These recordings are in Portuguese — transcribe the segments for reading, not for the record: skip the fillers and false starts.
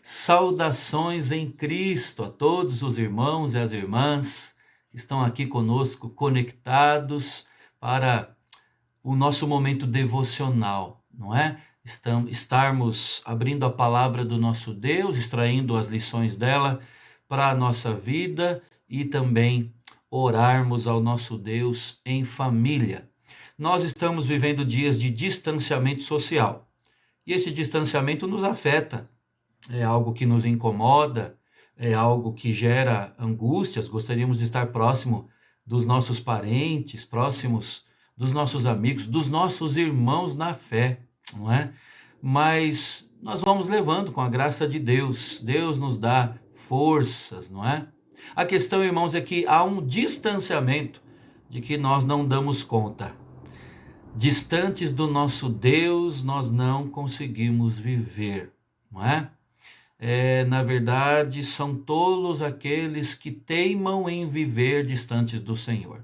Saudações em Cristo a todos os irmãos e as irmãs que estão aqui conosco, conectados para o nosso momento devocional, não é? Estarmos abrindo a palavra do nosso Deus, extraindo as lições dela para a nossa vida e também orarmos ao nosso Deus em família. Nós estamos vivendo dias de distanciamento social e esse distanciamento nos afeta. É algo que nos incomoda, é algo que gera angústias. Gostaríamos de estar próximo dos nossos parentes, próximos dos nossos amigos, dos nossos irmãos na fé, não é? Mas nós vamos levando com a graça de Deus. Deus nos dá forças, não é? A questão, irmãos, é que há um distanciamento de que nós não damos conta. Distantes do nosso Deus, nós não conseguimos viver, não é? Na verdade, são tolos aqueles que teimam em viver distantes do Senhor.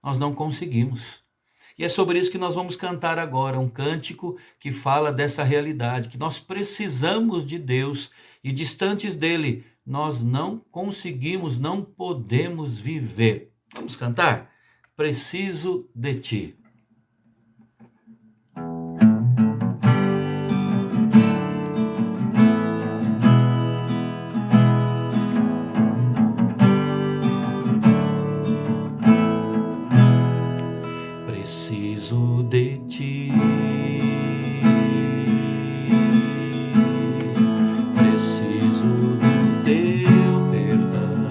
Nós não conseguimos. E é sobre isso que nós vamos cantar agora, um cântico que fala dessa realidade, que nós precisamos de Deus e distantes dele, nós não conseguimos, não podemos viver. Vamos cantar? Preciso de ti. Preciso de ti, preciso do teu perdão,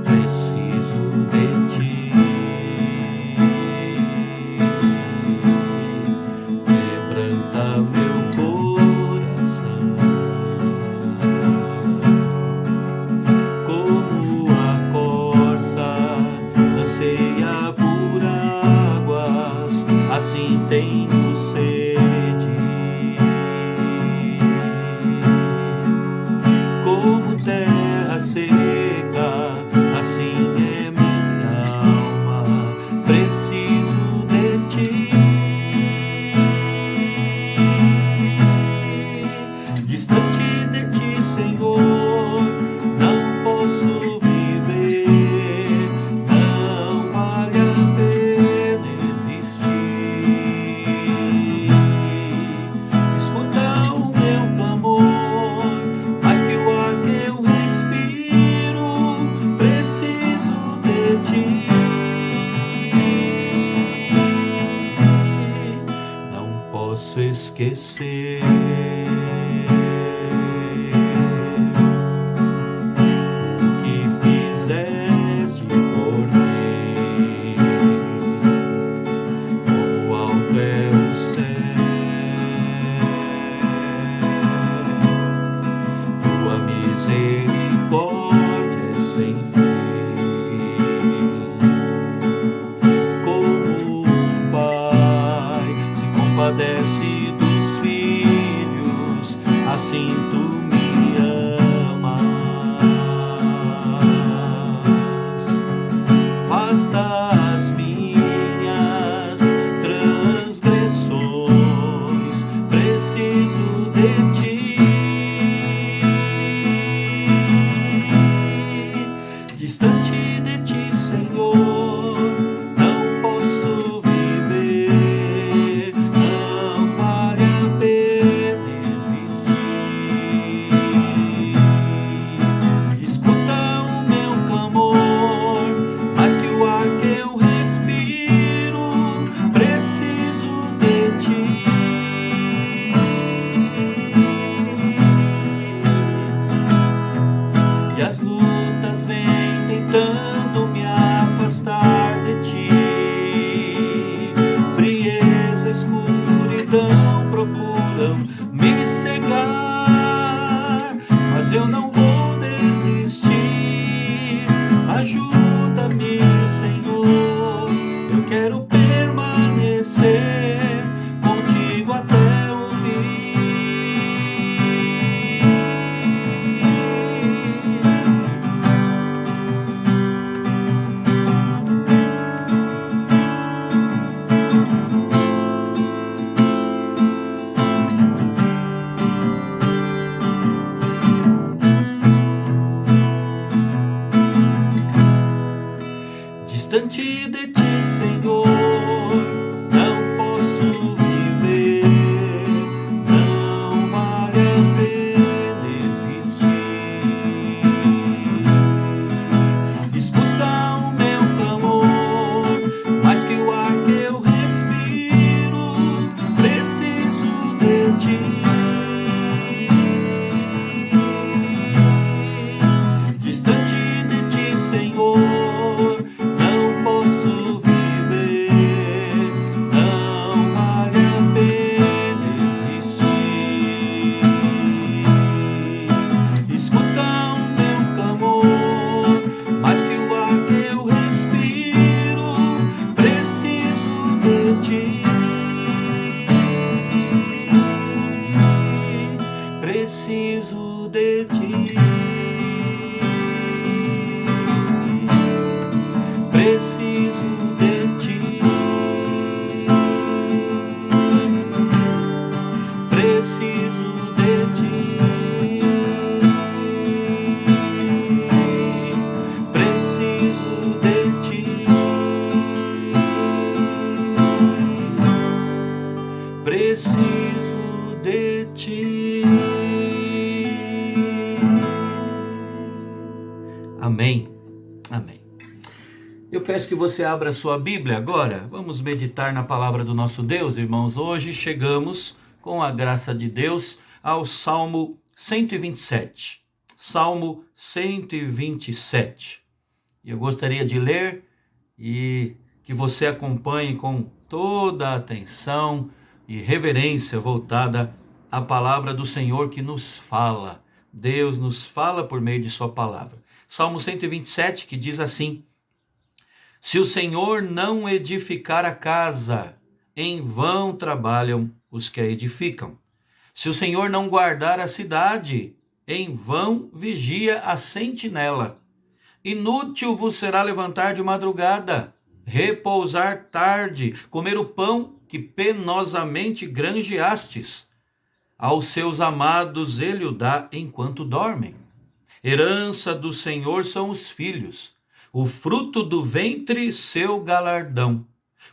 preciso de ti, quebranta meu coração, como a corça anseia por águas, assim tenho sede. Como terra seca, assim é minha alma, preciso de ti. Distante de ti, Senhor, não posso viver, não vale a pena existir. Escuta o meu clamor, mais que o ar que eu respiro, preciso de ti. Não posso esquecer o que fizeste por mim. Como alto é o céu, tua misericórdia é sem fim. Como um pai se compadece dos filhos, preciso de ti. Amém. Amém. Eu peço que você abra a sua Bíblia agora. Vamos meditar na palavra do nosso Deus, irmãos. Hoje chegamos, com a graça de Deus, ao Salmo 127. Salmo 127. Eu gostaria de ler e que você acompanhe com toda a atenção e reverência voltada à palavra do Senhor que nos fala. Deus nos fala por meio de sua palavra. Salmo 127, que diz assim: se o Senhor não edificar a casa, em vão trabalham os que a edificam. Se o Senhor não guardar a cidade, em vão vigia a sentinela. Inútil vos será levantar de madrugada, repousar tarde, comer o pão que penosamente granjeastes. Aos seus amados ele o dá enquanto dormem. Herança do Senhor são os filhos, o fruto do ventre seu galardão.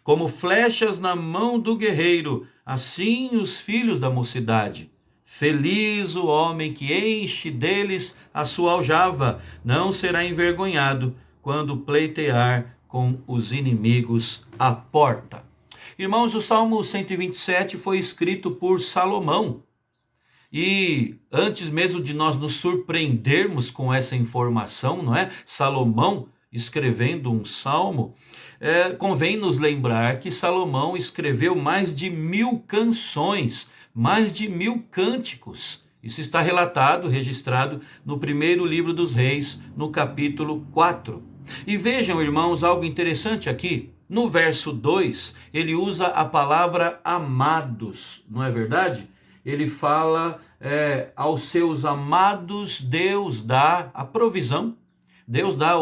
Como flechas na mão do guerreiro, assim os filhos da mocidade. Feliz o homem que enche deles a sua aljava, não será envergonhado quando pleitear com os inimigos à porta. Irmãos, o Salmo 127 foi escrito por Salomão. E antes mesmo de nós nos surpreendermos com essa informação, não é? Salomão escrevendo um salmo, convém nos lembrar que Salomão escreveu mais de 1000 canções, mais de 1000 cânticos. Isso está relatado, registrado no primeiro livro dos Reis, no capítulo 4. E vejam, irmãos, algo interessante aqui. No verso 2, ele usa a palavra amados, não é verdade? Ele fala, aos seus amados Deus dá a provisão, Deus dá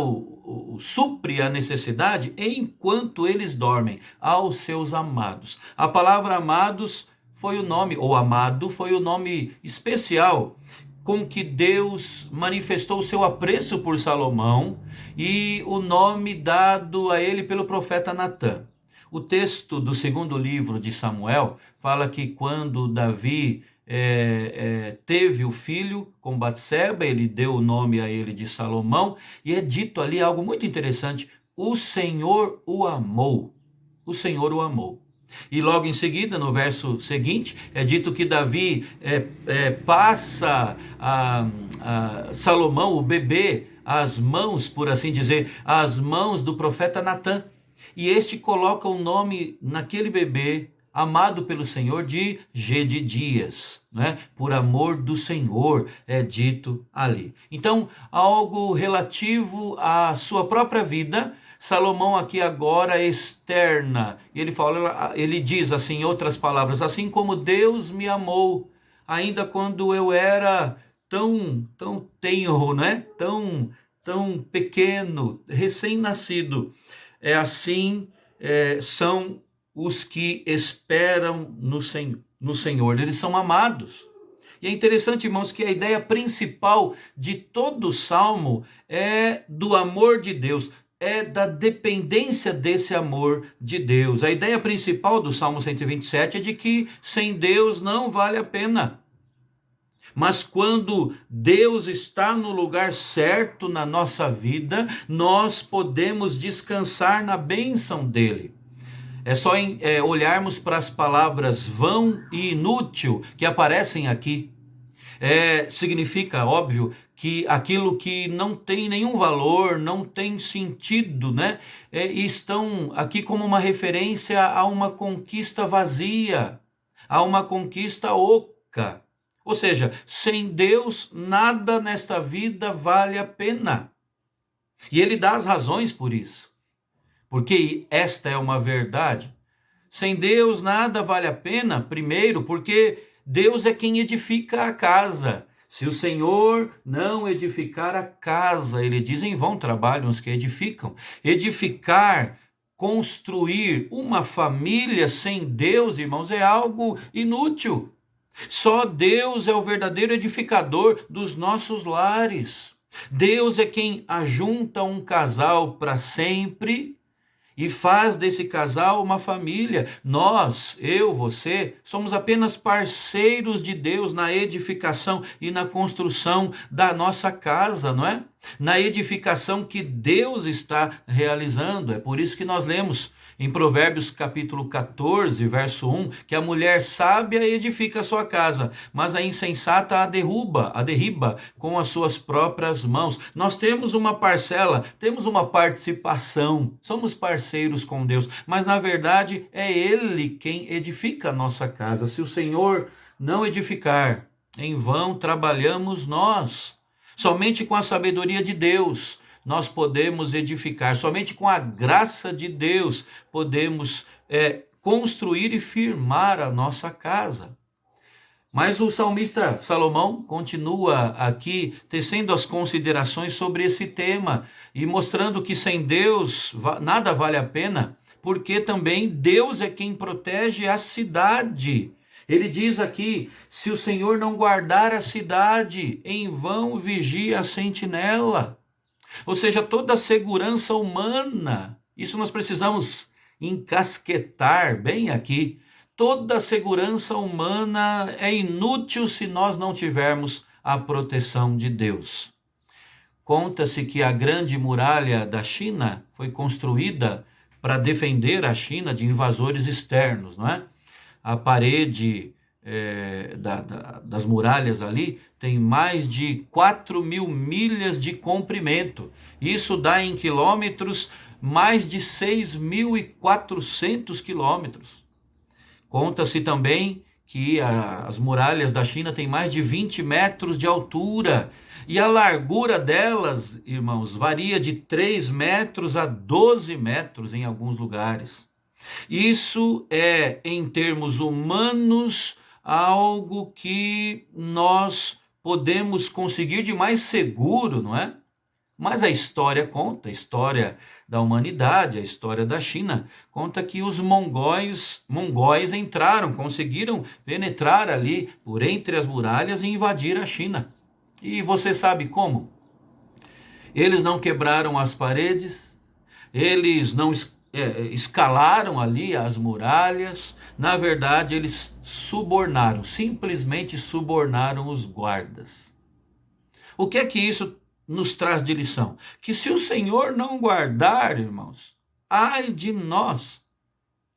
supre a necessidade enquanto eles dormem, aos seus amados. A palavra amados foi o nome, ou amado foi o nome especial com que Deus manifestou o seu apreço por Salomão e o nome dado a ele pelo profeta Natã. O texto do segundo livro de Samuel fala que quando Davi teve o filho com Batseba, ele deu o nome a ele de Salomão, e é dito ali algo muito interessante: o Senhor o amou. O Senhor o amou. E logo em seguida, no verso seguinte, é dito que Davi passa a Salomão, o bebê, as mãos, por assim dizer, as mãos do profeta Natã. E este coloca o nome naquele bebê, amado pelo Senhor, de Gedidias, né? Por amor do Senhor, é dito ali. Então, algo relativo à sua própria vida, Salomão aqui agora externa. Ele diz assim, em outras palavras, assim como Deus me amou, ainda quando eu era tão tenro, né? Tão pequeno, recém-nascido. Assim são os que esperam no Senhor. Eles são amados. E é interessante, irmãos, que a ideia principal de todo o Salmo é do amor de Deus, é da dependência desse amor de Deus. A ideia principal do Salmo 127 é de que sem Deus não vale a pena. Mas quando Deus está no lugar certo na nossa vida, nós podemos descansar na bênção dele. É só olharmos para as palavras vão e inútil que aparecem aqui. Significa, óbvio, que aquilo que não tem nenhum valor, não tem sentido, né? Estão aqui como uma referência a uma conquista vazia, a uma conquista oca. Ou seja, sem Deus, nada nesta vida vale a pena. E ele dá as razões por isso. Porque esta é uma verdade. Sem Deus, nada vale a pena, primeiro, porque Deus é quem edifica a casa. Se o Senhor não edificar a casa, ele diz, em vão trabalham os que edificam. Edificar, construir uma família sem Deus, irmãos, é algo inútil. Só Deus é o verdadeiro edificador dos nossos lares. Deus é quem ajunta um casal para sempre e faz desse casal uma família. Nós, eu, você, somos apenas parceiros de Deus na edificação e na construção da nossa casa, não é? Na edificação que Deus está realizando. É por isso que nós lemos em Provérbios capítulo 14, verso 1, que a mulher sábia edifica a sua casa, mas a insensata a derriba com as suas próprias mãos. Nós temos uma parcela, temos uma participação, somos parceiros com Deus, mas na verdade é Ele quem edifica a nossa casa. Se o Senhor não edificar, em vão trabalhamos nós. Somente com a sabedoria de Deus nós podemos edificar, somente com a graça de Deus podemos construir e firmar a nossa casa. Mas o salmista Salomão continua aqui tecendo as considerações sobre esse tema e mostrando que sem Deus nada vale a pena, porque também Deus é quem protege a cidade. Ele diz aqui: se o Senhor não guardar a cidade, em vão vigia a sentinela. Ou seja, toda a segurança humana, isso nós precisamos encasquetar bem aqui. Toda a segurança humana é inútil se nós não tivermos a proteção de Deus. Conta-se que a grande muralha da China foi construída para defender a China de invasores externos, não é? A parede das muralhas ali tem mais de 4.000 milhas de comprimento. Isso dá em quilômetros mais de 6.400 quilômetros. Conta-se também que as muralhas da China têm mais de 20 metros de altura. E a largura delas, irmãos, varia de 3 metros a 12 metros em alguns lugares. Isso é, em termos humanos, algo que nós podemos conseguir de mais seguro, não é? Mas a história conta, a história da humanidade, a história da China, conta que os mongóis entraram, conseguiram penetrar ali por entre as muralhas e invadir a China. E você sabe como? Eles não quebraram as paredes, eles não escalaram ali as muralhas. Na verdade, eles subornaram, simplesmente subornaram os guardas. O que é que isso nos traz de lição? Que se o Senhor não guardar, irmãos, ai de nós,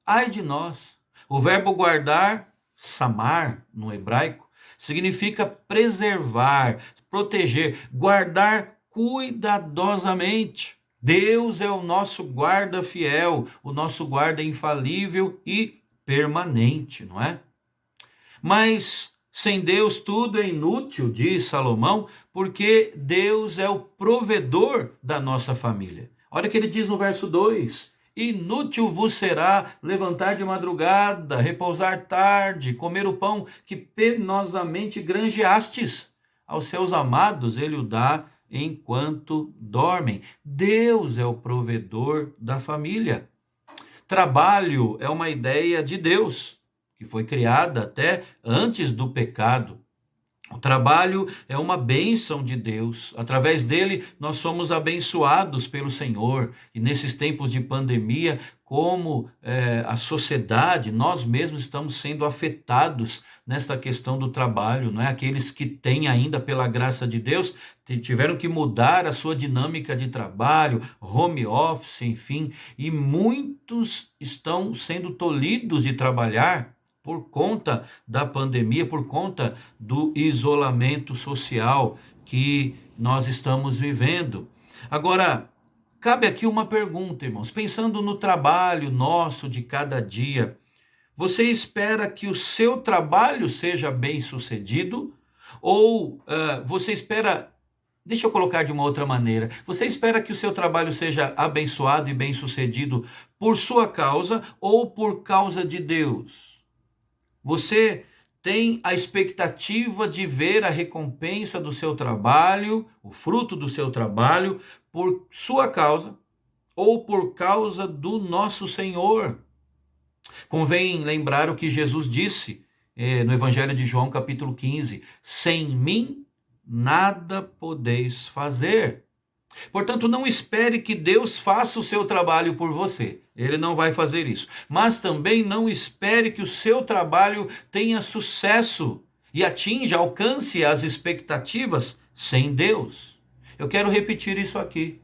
ai de nós. O verbo guardar, samar, no hebraico, significa preservar, proteger, guardar cuidadosamente. Deus é o nosso guarda fiel, o nosso guarda infalível e permanente, não é? Mas sem Deus tudo é inútil, diz Salomão, porque Deus é o provedor da nossa família. Olha o que ele diz no verso 2: inútil vos será levantar de madrugada, repousar tarde, comer o pão que penosamente granjeastes. Aos seus amados ele o dá enquanto dormem. Deus é o provedor da família. Trabalho é uma ideia de Deus, que foi criada até antes do pecado. O trabalho é uma bênção de Deus. Através dele, nós somos abençoados pelo Senhor. E nesses tempos de pandemia, como a sociedade, nós mesmos estamos sendo afetados nesta questão do trabalho, não é? Aqueles que têm ainda, pela graça de Deus, tiveram que mudar a sua dinâmica de trabalho, home office, enfim. E muitos estão sendo tolhidos de trabalhar por conta da pandemia, por conta do isolamento social que nós estamos vivendo. Agora, cabe aqui uma pergunta, irmãos. Pensando no trabalho nosso de cada dia, você espera que o seu trabalho seja bem-sucedido? Ou você espera... Deixa eu colocar de uma outra maneira. Você espera que o seu trabalho seja abençoado e bem-sucedido por sua causa ou por causa de Deus? Você tem a expectativa de ver a recompensa do seu trabalho, o fruto do seu trabalho, por sua causa ou por causa do nosso Senhor? Convém lembrar o que Jesus disse no Evangelho de João, capítulo 15: sem mim nada podeis fazer. Portanto, não espere que Deus faça o seu trabalho por você. Ele não vai fazer isso. Mas também não espere que o seu trabalho tenha sucesso e alcance as expectativas sem Deus. Eu quero repetir isso aqui.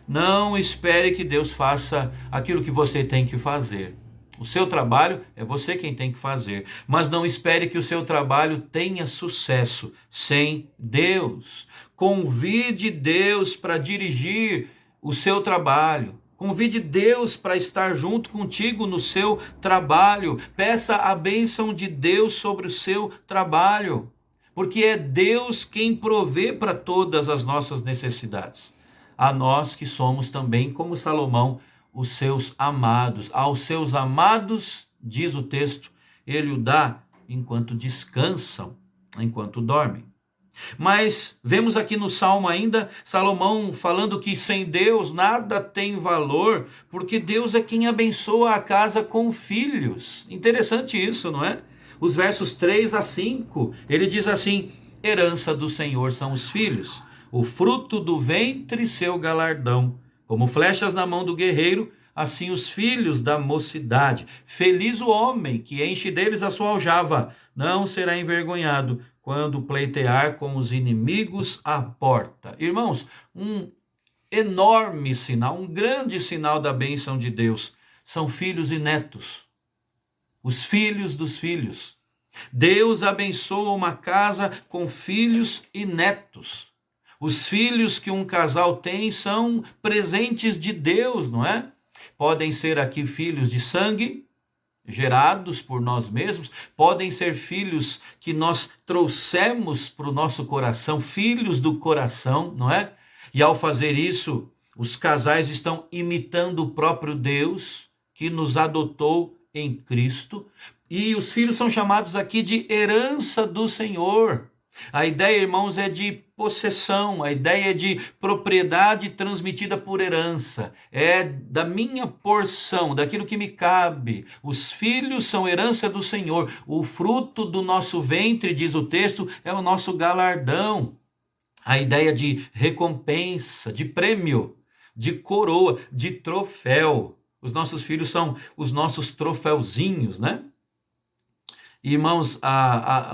Não espere que Deus faça aquilo que você tem que fazer. O seu trabalho é você quem tem que fazer. Mas não espere que o seu trabalho tenha sucesso sem Deus. Convide Deus para dirigir o seu trabalho. Convide Deus para estar junto contigo no seu trabalho. Peça a bênção de Deus sobre o seu trabalho. Porque é Deus quem provê para todas as nossas necessidades. A nós que somos também, como Salomão, os seus amados. Aos seus amados, diz o texto, ele o dá enquanto descansam, enquanto dormem. Mas vemos aqui no Salmo ainda, Salomão falando que sem Deus nada tem valor, porque Deus é quem abençoa a casa com filhos. Interessante isso, não é? Os versos 3 a 5, ele diz assim: herança do Senhor são os filhos, o fruto do ventre seu galardão. Como flechas na mão do guerreiro, assim os filhos da mocidade. Feliz o homem que enche deles a sua aljava, não será envergonhado quando pleitear com os inimigos à porta. Irmãos, um enorme sinal, um grande sinal da bênção de Deus são filhos e netos. Os filhos dos filhos. Deus abençoa uma casa com filhos e netos. Os filhos que um casal tem são presentes de Deus, não é? Podem ser aqui filhos de sangue, gerados por nós mesmos, podem ser filhos que nós trouxemos para o nosso coração, filhos do coração, não é? E ao fazer isso, os casais estão imitando o próprio Deus que nos adotou em Cristo, e os filhos são chamados aqui de herança do Senhor. A ideia, irmãos, é de possessão, a ideia é de propriedade transmitida por herança, é da minha porção, daquilo que me cabe. Os filhos são herança do Senhor, o fruto do nosso ventre, diz o texto, é o nosso galardão. A ideia de recompensa, de prêmio, de coroa, de troféu. Os nossos filhos são os nossos troféuzinhos, né? Irmãos,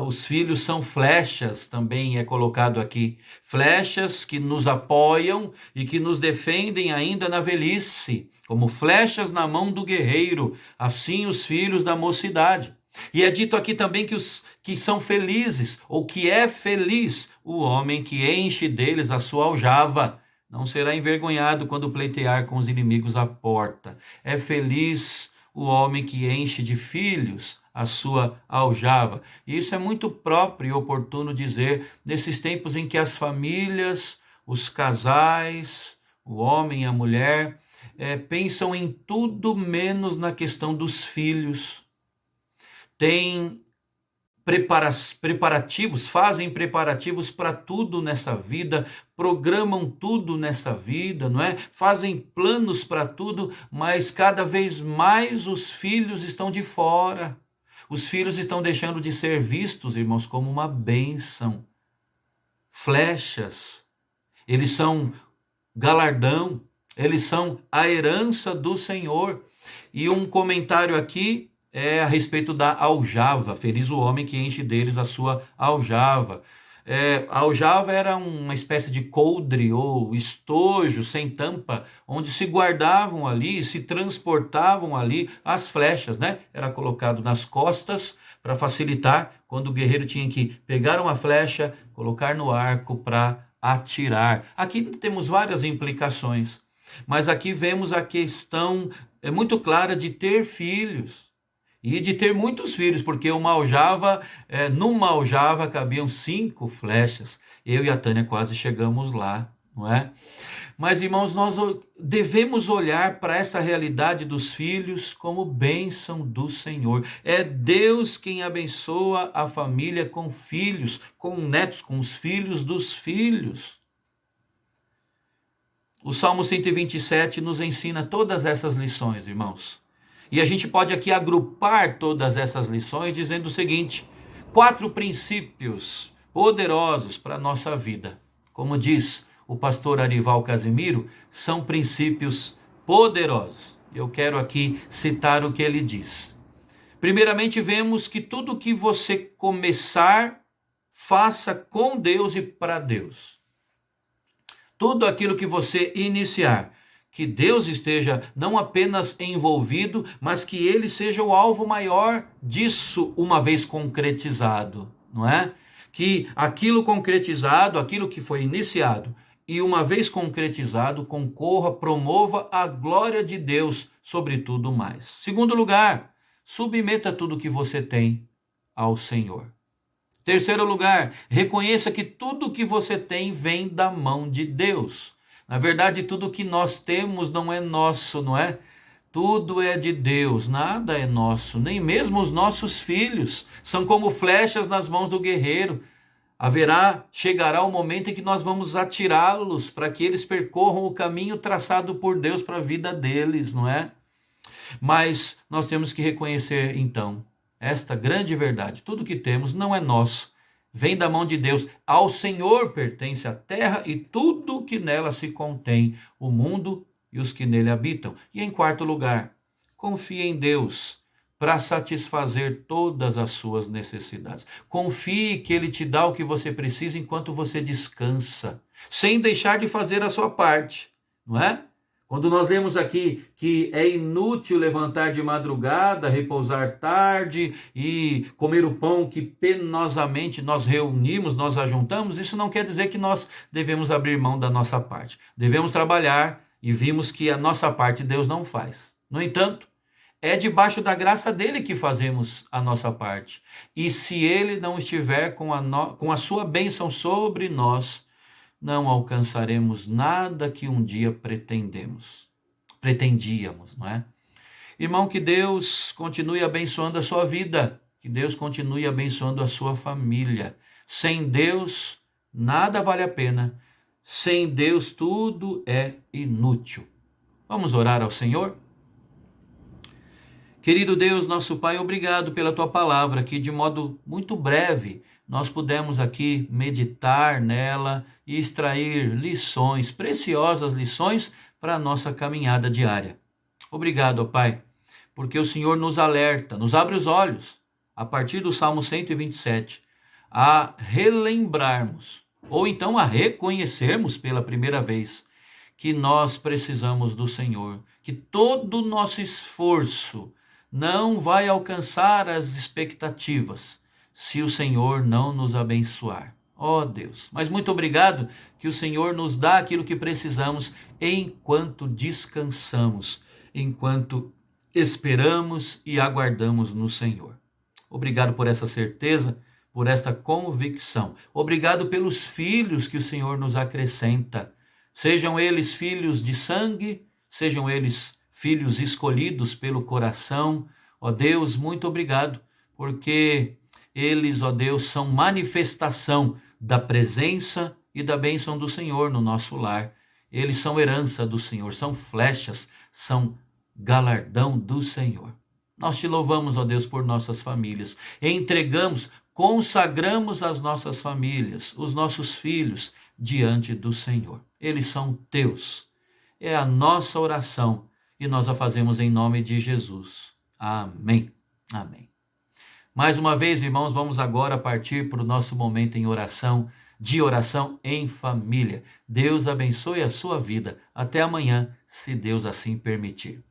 os filhos são flechas, também é colocado aqui. Flechas que nos apoiam e que nos defendem ainda na velhice, como flechas na mão do guerreiro, assim os filhos da mocidade. E é dito aqui também que são felizes, ou que é feliz, o homem que enche deles a sua aljava. Não será envergonhado quando pleitear com os inimigos à porta. É feliz o homem que enche de filhos a sua aljava. E isso é muito próprio e oportuno dizer nesses tempos em que as famílias, os casais, o homem e a mulher, pensam em tudo menos na questão dos filhos. Tem preparativos, fazem preparativos para tudo nessa vida, programam tudo nessa vida, não é? Fazem planos para tudo, mas cada vez mais os filhos estão de fora. Os filhos estão deixando de ser vistos, irmãos, como uma bênção. Flechas, eles são galardão, eles são a herança do Senhor. E um comentário aqui é a respeito da aljava. Feliz o homem que enche deles a sua aljava. A aljava era uma espécie de coldre ou estojo sem tampa, onde se guardavam ali, se transportavam ali as flechas, né? Era colocado nas costas para facilitar quando o guerreiro tinha que pegar uma flecha, colocar no arco para atirar. Aqui temos várias implicações, mas aqui vemos a questão muito clara de ter filhos. E de ter muitos filhos, porque numa aljava cabiam 5 flechas. Eu e a Tânia quase chegamos lá, não é? Mas, irmãos, nós devemos olhar para essa realidade dos filhos como bênção do Senhor. É Deus quem abençoa a família com filhos, com netos, com os filhos dos filhos. O Salmo 127 nos ensina todas essas lições, irmãos. E a gente pode aqui agrupar todas essas lições dizendo o seguinte: 4 princípios poderosos para a nossa vida. Como diz o pastor Arival Casimiro, são princípios poderosos. Eu quero aqui citar o que ele diz. Primeiramente, vemos que tudo que você começar, faça com Deus e para Deus. Tudo aquilo que você iniciar, que Deus esteja não apenas envolvido, mas que ele seja o alvo maior disso uma vez concretizado, não é? Que aquilo concretizado, aquilo que foi iniciado, e uma vez concretizado, concorra, promova a glória de Deus sobre tudo mais. Segundo lugar, submeta tudo que você tem ao Senhor. Terceiro lugar, reconheça que tudo que você tem vem da mão de Deus. Na verdade, tudo que nós temos não é nosso, não é? Tudo é de Deus, nada é nosso, nem mesmo os nossos filhos. São como flechas nas mãos do guerreiro. Chegará o momento em que nós vamos atirá-los para que eles percorram o caminho traçado por Deus para a vida deles, não é? Mas nós temos que reconhecer, então, esta grande verdade. Tudo que temos não é nosso, vem da mão de Deus. Ao Senhor pertence a terra e tudo que nela se contém, o mundo e os que nele habitam. E em quarto lugar, confie em Deus para satisfazer todas as suas necessidades. Confie que Ele te dá o que você precisa enquanto você descansa, sem deixar de fazer a sua parte, não é? Quando nós lemos aqui que é inútil levantar de madrugada, repousar tarde e comer o pão que penosamente nós reunimos, nós ajuntamos, isso não quer dizer que nós devemos abrir mão da nossa parte. Devemos trabalhar e vimos que a nossa parte Deus não faz. No entanto, é debaixo da graça dele que fazemos a nossa parte. E se ele não estiver com a sua bênção sobre nós, não alcançaremos nada que um dia pretendíamos, não é? Irmão, que Deus continue abençoando a sua vida, que Deus continue abençoando a sua família. Sem Deus, nada vale a pena. Sem Deus, tudo é inútil. Vamos orar ao Senhor? Querido Deus, nosso Pai, obrigado pela Tua palavra, que de modo muito breve nós pudemos aqui meditar nela e extrair lições, preciosas lições para a nossa caminhada diária. Obrigado, ó Pai, porque o Senhor nos alerta, nos abre os olhos, a partir do Salmo 127, a relembrarmos, ou então a reconhecermos pela primeira vez, que nós precisamos do Senhor, que todo o nosso esforço não vai alcançar as expectativas se o Senhor não nos abençoar. Ó Deus, mas muito obrigado que o Senhor nos dá aquilo que precisamos enquanto descansamos, enquanto esperamos e aguardamos no Senhor. Obrigado por essa certeza, por esta convicção. Obrigado pelos filhos que o Senhor nos acrescenta. Sejam eles filhos de sangue, sejam eles filhos escolhidos pelo coração. Ó Deus, muito obrigado, porque eles, ó Deus, são manifestação da presença e da bênção do Senhor no nosso lar. Eles são herança do Senhor, são flechas, são galardão do Senhor. Nós te louvamos, ó Deus, por nossas famílias. Entregamos, consagramos as nossas famílias, os nossos filhos, diante do Senhor. Eles são teus. É a nossa oração e nós a fazemos em nome de Jesus. Amém. Amém. Mais uma vez, irmãos, vamos agora partir para o nosso momento em oração, de oração em família. Deus abençoe a sua vida. Até amanhã, se Deus assim permitir.